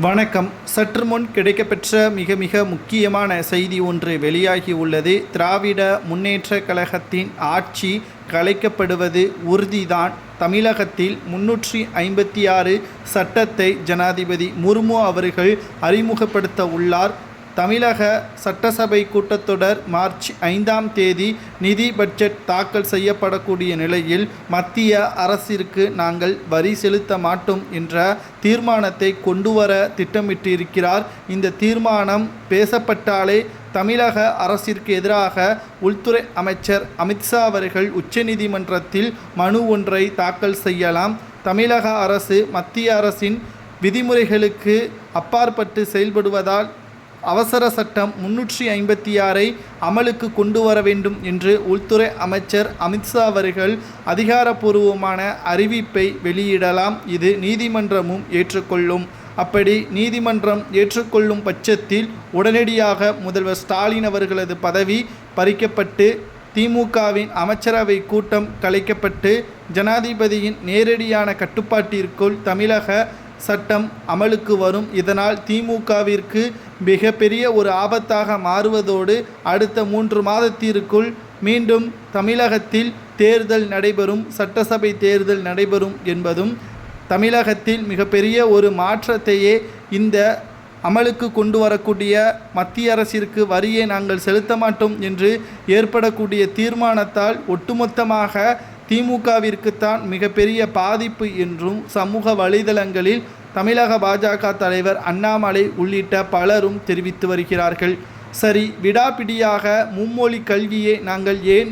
வணக்கம். சற்று முன் கிடைக்கப்பெற்ற மிக முக்கியமான செய்தி ஒன்று வெளியாகி உள்ளது. திராவிட முன்னேற்ற கழகத்தின் ஆட்சி கலைக்கப்படுவது உறுதிதான். தமிழகத்தில் 356 சட்டத்தை ஜனாதிபதி முர்மு அவர்கள் அறிமுகப்படுத்த உள்ளார். தமிழக சட்டசபை கூட்டத்தொடர் மார்ச் 5ஆம் தேதி நிதி பட்ஜெட் தாக்கல் செய்யப்படக்கூடிய நிலையில் மத்திய அரசிற்கு நாங்கள் வரி செலுத்த மாட்டோம் என்ற தீர்மானத்தை கொண்டுவர திட்டமிட்டிருக்கிறார். இந்த தீர்மானம் பேசப்பட்டாலே தமிழக அரசிற்கு எதிராக உள்துறை அமைச்சர் அமித்ஷா அவர்கள் உச்சநீதிமன்றத்தில் மனு ஒன்றை தாக்கல் செய்யலாம். தமிழக அரசு மத்திய அரசின் விதிமுறைகளுக்கு அப்பாற்பட்டு செயல்படுவதால் அவசர சட்டம் 356ஐ அமலுக்கு கொண்டு வர வேண்டும் என்று உள்துறை அமைச்சர் அமித்ஷா அவர்கள் அதிகாரப்பூர்வமான அறிவிப்பை வெளியிடலாம். இது நீதிமன்றமும் ஏற்றுக்கொள்ளும். அப்படி நீதிமன்றம் ஏற்றுக்கொள்ளும் பட்சத்தில் உடனடியாக முதல்வர் ஸ்டாலின் அவர்களது பதவி பறிக்கப்பட்டு திமுகவின் அமைச்சரவை கூட்டம் கலைக்கப்பட்டு ஜனாதிபதியின் நேரடியான கட்டுப்பாட்டிற்குள் தமிழக சட்டம் அமலுக்கு வரும். இதனால் திமுகவிற்கு மிகப்பெரிய ஒரு ஆபத்தாக மாறுவதோடு அடுத்த 3 மாதத்திற்குள் மீண்டும் தமிழகத்தில் தேர்தல் நடைபெறும், சட்டசபை தேர்தல் நடைபெறும் என்பதும் தமிழகத்தில் மிகப்பெரிய ஒரு மாற்றத்தையே இந்த அமலுக்கு கொண்டு வரக்கூடிய மத்திய அரசிற்கு வரியை நாங்கள் செலுத்த மாட்டோம் என்று ஏற்படக்கூடிய தீர்மானத்தால் ஒட்டுமொத்தமாக திமுகவிற்குத்தான் மிகப்பெரிய பாதிப்பு என்றும் சமூக வலைதளங்களில் தமிழக பாஜக தலைவர் அண்ணாமலை உள்ளிட்ட பலரும் தெரிவித்து வருகிறார்கள். சரி, விடாப்பிடியாக மும்மொழி கல்வியை நாங்கள் ஏன்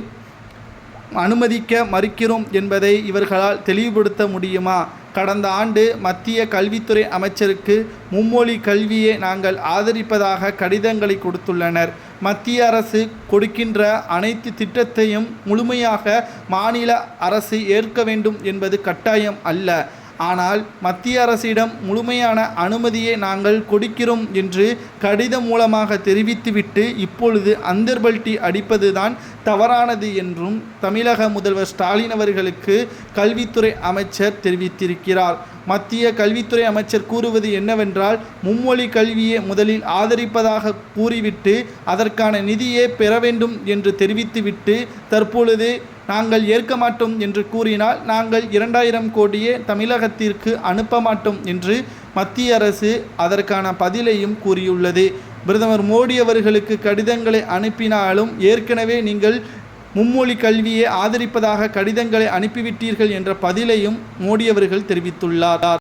அனுமதிக்க மறுக்கிறோம் என்பதை இவர்களால் தெளிவுபடுத்த முடியுமா? கடந்த ஆண்டு மத்திய கல்வித்துறை அமைச்சருக்கு மும்மொழி கல்வியை நாங்கள் ஆதரிப்பதாக கடிதங்களை கொடுத்துள்ளனர். மத்திய அரசு கொடுக்கின்ற அனைத்து திட்டத்தையும் முழுமையாக மாநில அரசு ஏற்க வேண்டும் என்பது கட்டாயம் அல்ல. ஆனால் மத்திய அரசிடம் முழுமையான அனுமதியை நாங்கள் கொடுக்கிறோம் என்று கடிதம் மூலமாக தெரிவித்துவிட்டு இப்பொழுது அந்தர்பல்ட்டி அடிப்பதுதான் தவறானது என்றும் தமிழக முதல்வர் ஸ்டாலின் அவர்களுக்கு கல்வித்துறை அமைச்சர் தெரிவித்திருக்கிறார். மத்திய கல்வித்துறை அமைச்சர் கூறுவது என்னவென்றால், மும்மொழி கல்வியை முதலில் ஆதரிப்பதாக கூறிவிட்டு அதற்கான நிதியை பெற வேண்டும் என்று தெரிவித்துவிட்டு தற்பொழுது நாங்கள் ஏற்க மாட்டோம் என்று கூறினால் நாங்கள் 2000 கோடியே தமிழகத்திற்கு அனுப்ப மாட்டோம் என்று மத்திய அரசு அதற்கான பதிலையும் கூறியுள்ளது. பிரதமர் மோடி அவர்களுக்கு கடிதங்களை அனுப்பினாலும் ஏற்கனவே நீங்கள் மும்மொழி கல்வியை ஆதரிப்பதாக கடிதங்களை அனுப்பிவிட்டீர்கள் என்ற பதிலையும் மோடி அவர்கள் தெரிவித்துள்ளார்.